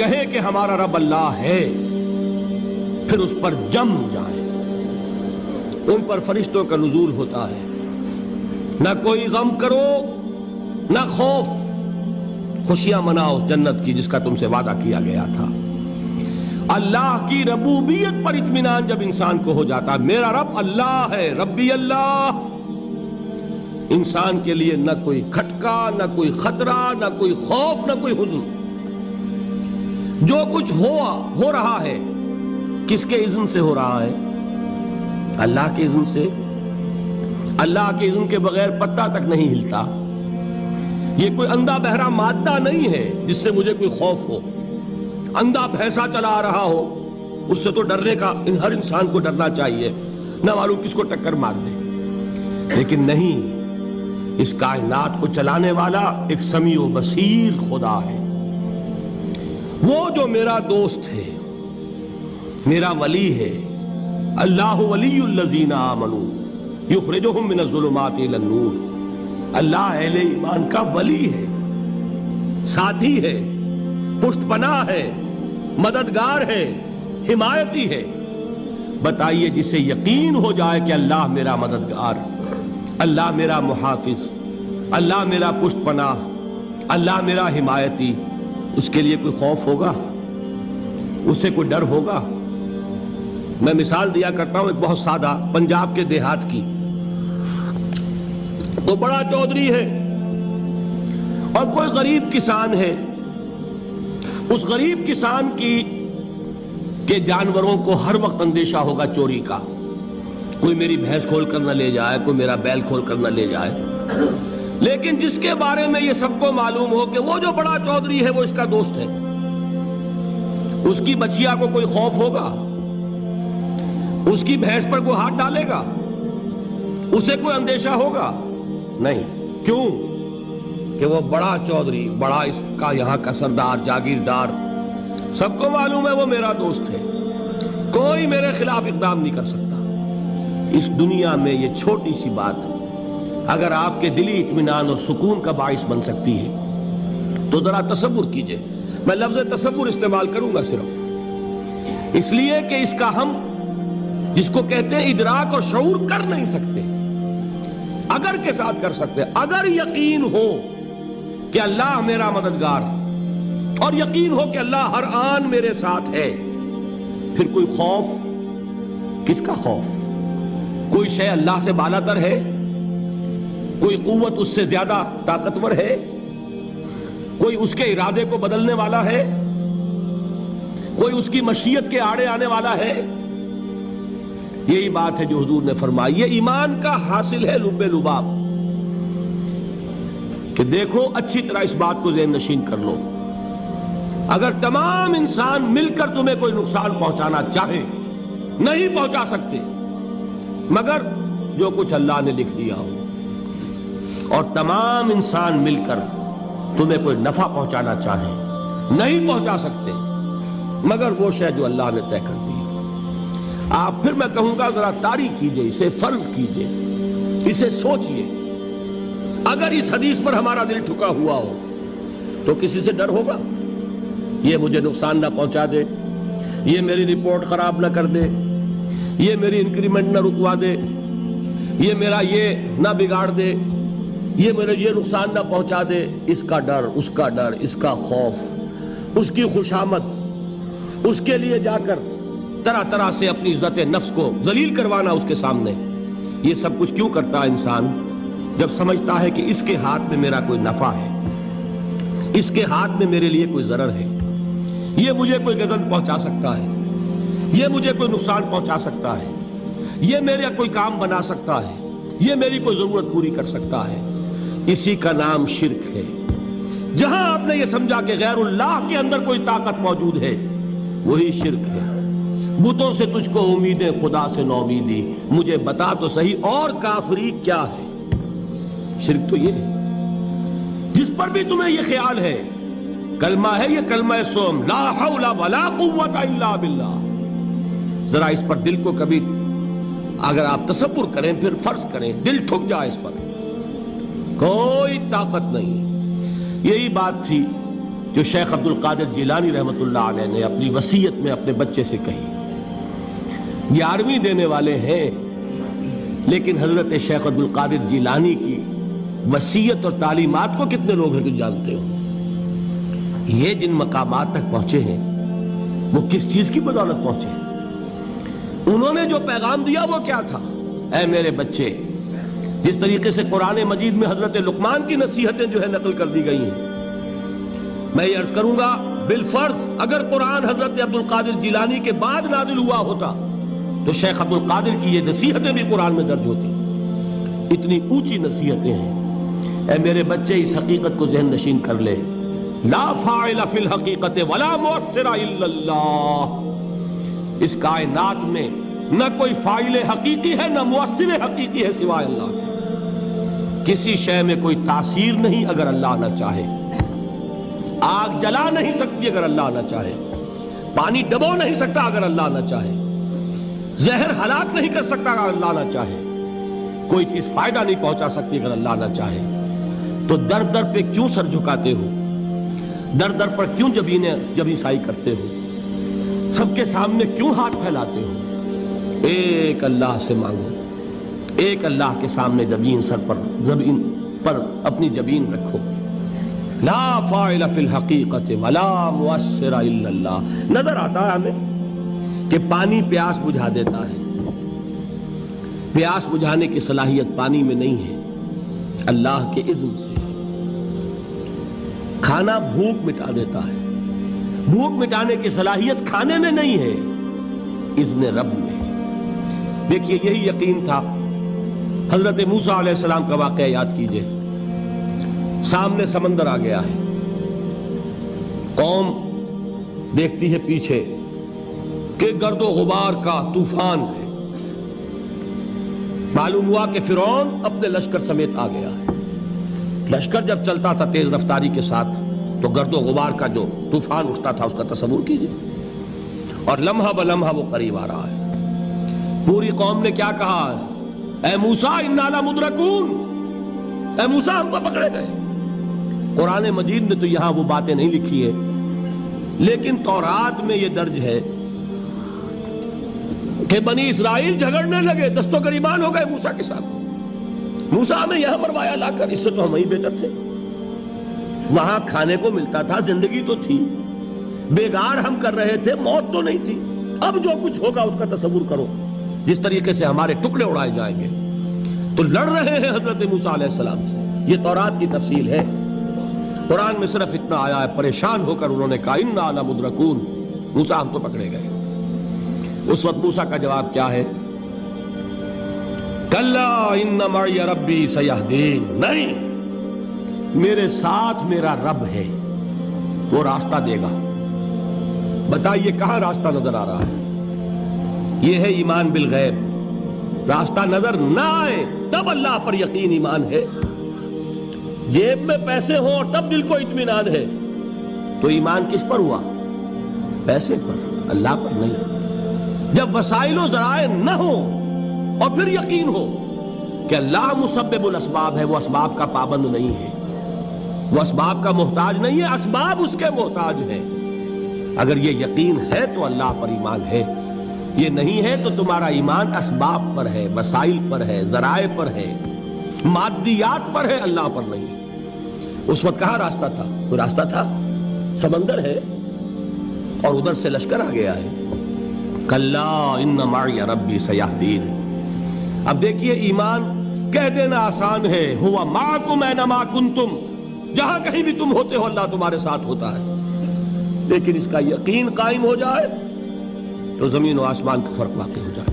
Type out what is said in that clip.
کہیں کہ ہمارا رب اللہ ہے، پھر اس پر جم جائیں۔ ان پر فرشتوں کا نزول ہوتا ہے، نہ کوئی غم کرو نہ خوف، خوشیاں مناؤ جنت کی جس کا تم سے وعدہ کیا گیا تھا۔ اللہ کی ربوبیت پر اطمینان جب انسان کو ہو جاتا، میرا رب اللہ ہے، ربی اللہ، انسان کے لیے نہ کوئی کھٹکا، نہ کوئی خطرہ، نہ کوئی خوف، نہ کوئی حزن۔ جو کچھ ہو رہا ہے کس کے اذن سے ہو رہا ہے؟ اللہ کے اذن سے۔ اللہ کے اذن کے بغیر پتا تک نہیں ہلتا۔ یہ کوئی اندھا بہرا مادہ نہیں ہے جس سے مجھے کوئی خوف ہو۔ اندھا بھینسا چلا آ رہا ہو اس سے تو ڈرنے کا ہر انسان کو ڈرنا چاہیے، نہ معلوم کس کو ٹکر مار دے۔ لیکن نہیں، اس کائنات کو چلانے والا ایک سمیع و بصیر خدا ہے، وہ جو میرا دوست ہے، میرا ولی ہے۔ اللہ ولی الذین آمنوا یخرجہم من الظلمات الی النور۔ اللہ اہل ایمان کا ولی ہے، ساتھی ہے، پشت پناہ ہے، مددگار ہے، حمایتی ہے۔ بتائیے جسے یقین ہو جائے کہ اللہ میرا مددگار، اللہ میرا محافظ، اللہ میرا پشت پناہ، اللہ میرا حمایتی، اس کے لیے کوئی خوف ہوگا؟ اس سے کوئی ڈر ہوگا؟ میں مثال دیا کرتا ہوں ایک بہت سادہ، پنجاب کے دیہات کی۔ وہ بڑا چودھری ہے اور کوئی غریب کسان ہے۔ اس غریب کسان کے جانوروں کو ہر وقت اندیشہ ہوگا چوری کا، کوئی میری بھینس کھول کر نہ لے جائے، کوئی میرا بیل کھول کر نہ لے جائے۔ لیکن جس کے بارے میں یہ سب کو معلوم ہو کہ وہ جو بڑا چودھری ہے وہ اس کا دوست ہے، اس کی بچیا کو کوئی خوف ہوگا؟ اس کی بھینس پر کوئی ہاتھ ڈالے گا؟ اسے کوئی اندیشہ ہوگا؟ نہیں۔ کیوں؟ کہ وہ بڑا چودھری، بڑا اس کا یہاں کا سردار، جاگیردار، سب کو معلوم ہے وہ میرا دوست ہے، کوئی میرے خلاف اقدام نہیں کر سکتا۔ اس دنیا میں یہ چھوٹی سی بات اگر آپ کے دلی اطمینان اور سکون کا باعث بن سکتی ہے تو ذرا تصور کیجئے۔ میں لفظ تصور استعمال کروں گا صرف اس لیے کہ اس کا ہم جس کو کہتے ہیں ادراک اور شعور کر نہیں سکتے، اگر کے ساتھ کر سکتے۔ اگر یقین ہو کہ اللہ میرا مددگار اور یقین ہو کہ اللہ ہر آن میرے ساتھ ہے، پھر کوئی خوف؟ کس کا خوف؟ کوئی شے اللہ سے بالا تر ہے؟ کوئی قوت اس سے زیادہ طاقتور ہے؟ کوئی اس کے ارادے کو بدلنے والا ہے؟ کوئی اس کی مشیت کے آڑے آنے والا ہے؟ یہی بات ہے جو حضور نے فرمائی، یہ ایمان کا حاصل ہے لب لباب، کہ دیکھو اچھی طرح اس بات کو ذہن نشین کر لو، اگر تمام انسان مل کر تمہیں کوئی نقصان پہنچانا چاہے نہیں پہنچا سکتے، مگر جو کچھ اللہ نے لکھ دیا ہو، اور تمام انسان مل کر تمہیں کوئی نفع پہنچانا چاہے نہیں پہنچا سکتے، مگر وہ شے جو اللہ نے طے کر دی۔ آپ پھر میں کہوں گا ذرا طاری کیجئے، اسے فرض کیجئے، اسے سوچئے۔ اگر اس حدیث پر ہمارا دل ٹھکا ہوا ہو تو کسی سے ڈر ہوگا؟ یہ مجھے نقصان نہ پہنچا دے، یہ میری رپورٹ خراب نہ کر دے، یہ میری انکریمنٹ نہ رکوا دے، یہ میرا یہ نہ بگاڑ دے، یہ میرے یہ نقصان نہ پہنچا دے۔ اس کا ڈر، اس کا ڈر، اس کا خوف، اس کی خوشامد، اس کے لیے جا کر طرح طرح سے اپنی عزت نفس کو ذلیل کروانا اس کے سامنے، یہ سب کچھ کیوں کرتا ہے انسان؟ جب سمجھتا ہے کہ اس کے ہاتھ میں میرا کوئی نفع ہے، اس کے ہاتھ میں میرے لیے کوئی ضرر ہے، یہ مجھے کوئی غضب پہنچا سکتا ہے، یہ مجھے کوئی نقصان پہنچا سکتا ہے، یہ میرا کوئی کام بنا سکتا ہے، یہ میری کوئی ضرورت پوری کر سکتا ہے، اسی کا نام شرک ہے۔ جہاں آپ نے یہ سمجھا کہ غیر اللہ کے اندر کوئی طاقت موجود ہے، وہی شرک ہے۔ بتوں سے تجھ کو امیدیں، خدا سے نومیدی، مجھے بتا تو صحیح اور کافری کیا ہے؟ شرک تو یہ ہے جس پر بھی تمہیں یہ خیال ہے، کلمہ ہے یہ کلمہ سوم، لا حول ولا قوت الا باللہ، ذرا اس پر دل کو کبھی اگر آپ تصور کریں، پھر فرض کریں، دل ٹھک جائے اس پر، کوئی طاقت نہیں۔ یہی بات تھی جو شیخ عبد القادر جیلانی رحمۃ اللہ علیہ نے اپنی وصیت میں اپنے بچے سے کہی. 11ویں دینے والے ہیں، لیکن حضرت شیخ عبد القادر جیلانی کی وصیت اور تعلیمات کو کتنے لوگ ہیں جو جانتے ہو؟ یہ جن مقامات تک پہنچے ہیں وہ کس چیز کی بدولت پہنچے ہیں؟ انہوں نے جو پیغام دیا وہ کیا تھا؟ اے میرے بچے، جس طریقے سے قرآن مجید میں حضرت لقمان کی نصیحتیں جو ہے نقل کر دی گئی ہیں، میں یہ عرض کروں گا بالفرض اگر قرآن حضرت عبد القادر جیلانی کے بعد نازل ہوا ہوتا تو شیخ عبد القادر کی یہ نصیحتیں بھی قرآن میں درج ہوتی. اتنی اونچی نصیحتیں ہیں. اے میرے بچے، اس حقیقت کو ذہن نشین کر لے، لا فاعل فی الحقیقت ولا مؤثر الا اللہ. اس کائنات میں نہ کوئی فاعل حقیقی ہے نہ مؤثر حقیقی ہے سوائے اللہ کے. کسی شے میں کوئی تاثیر نہیں اگر اللہ نہ چاہے. آگ جلا نہیں سکتی اگر اللہ نہ چاہے. پانی ڈبو نہیں سکتا اگر اللہ نہ چاہے. زہر ہلاک نہیں کر سکتا اگر اللہ نہ چاہے. کوئی چیز فائدہ نہیں پہنچا سکتی اگر اللہ نہ چاہے. تو در در پہ کیوں سر جھکاتے ہو؟ در در پر کیوں جبیں سائی کرتے ہو؟ سب کے سامنے کیوں ہاتھ پھیلاتے ہو؟ ایک اللہ سے مانگو. ایک اللہ کے سامنے زمین پر اپنی جبین رکھو. لا فاعل فی الحقیقت ولا مؤثر الا اللہ. نظر آتا ہے ہمیں کہ پانی پیاس بجھا دیتا ہے. پیاس بجھانے کی صلاحیت پانی میں نہیں ہے، اللہ کے اذن سے. کھانا بھوک مٹا دیتا ہے، بھوک مٹانے کی صلاحیت کھانے میں نہیں ہے، اذن رب میں. دیکھیے یہی یقین تھا. حضرت موسیٰ علیہ السلام کا واقعہ یاد کیجئے. سامنے سمندر آ گیا ہے، قوم دیکھتی ہے پیچھے کہ گرد و غبار کا طوفان ہے. معلوم ہوا کہ فرعون اپنے لشکر سمیت آ گیا ہے. لشکر جب چلتا تھا تیز رفتاری کے ساتھ تو گرد و غبار کا جو طوفان اٹھتا تھا اس کا تصور کیجئے. اور لمحہ بلمحہ وہ قریب آ رہا ہے. پوری قوم نے کیا کہا ہے؟ اے موسیٰ انا لمدرکون. اے موسیٰ ہم کو پکڑے گئے. قرآن مجید نے تو یہاں وہ باتیں نہیں لکھی ہیں، لیکن تورات میں یہ درج ہے کہ بنی اسرائیل جھگڑنے لگے، دست و گریبان ہو گئے موسیٰ کے ساتھ. موسیٰ ہمیں یہاں مروایا لا کر، اس سے تو ہم ہی بہتر تھے. وہاں کھانے کو ملتا تھا، زندگی تو تھی، بیگار ہم کر رہے تھے، موت تو نہیں تھی. اب جو کچھ ہوگا اس کا تصور کرو، جس طریقے سے ہمارے ٹکڑے اڑائے جائیں گے. تو لڑ رہے ہیں حضرت موسیٰ علیہ السلام سے. یہ تورات کی تفصیل ہے. قرآن میں صرف اتنا آیا ہے، پریشان ہو کر انہوں نے کہا انا لمدرکون. موسیٰ ہم تو پکڑے گئے. اس وقت موسیٰ کا جواب کیا ہے؟ کلا ان معی ربی سیہدین. نہیں، میرے ساتھ میرا رب ہے، وہ راستہ دے گا. بتائیے کہاں راستہ نظر آ رہا ہے؟ یہ ہے ایمان بالغیب. راستہ نظر نہ آئے تب اللہ پر یقین ایمان ہے. جیب میں پیسے ہوں اور تب دل کو اطمینان ہے تو ایمان کس پر ہوا؟ پیسے پر، اللہ پر نہیں. جب وسائل و ذرائع نہ ہو اور پھر یقین ہو کہ اللہ مسبب الاسباب ہے، وہ اسباب کا پابند نہیں ہے، وہ اسباب کا محتاج نہیں ہے، اسباب اس کے محتاج ہیں. اگر یہ یقین ہے تو اللہ پر ایمان ہے. یہ نہیں ہے تو تمہارا ایمان اسباب پر ہے، وسائل پر ہے، ذرائع پر ہے، مادیات پر ہے، اللہ پر نہیں. اس وقت کہاں راستہ تھا؟ کوئی راستہ تھا؟ سمندر ہے اور ادھر سے لشکر آ گیا ہے. کلا ان معی ربی سیہدین. اب دیکھیے ایمان کہہ دینا آسان ہے، ہوا معکم اینما کنتم. جہاں کہیں بھی تم ہوتے ہو اللہ تمہارے ساتھ ہوتا ہے. لیکن اس کا یقین قائم ہو جائے تو زمین و آسمان کا فرق واقع ہو جائے.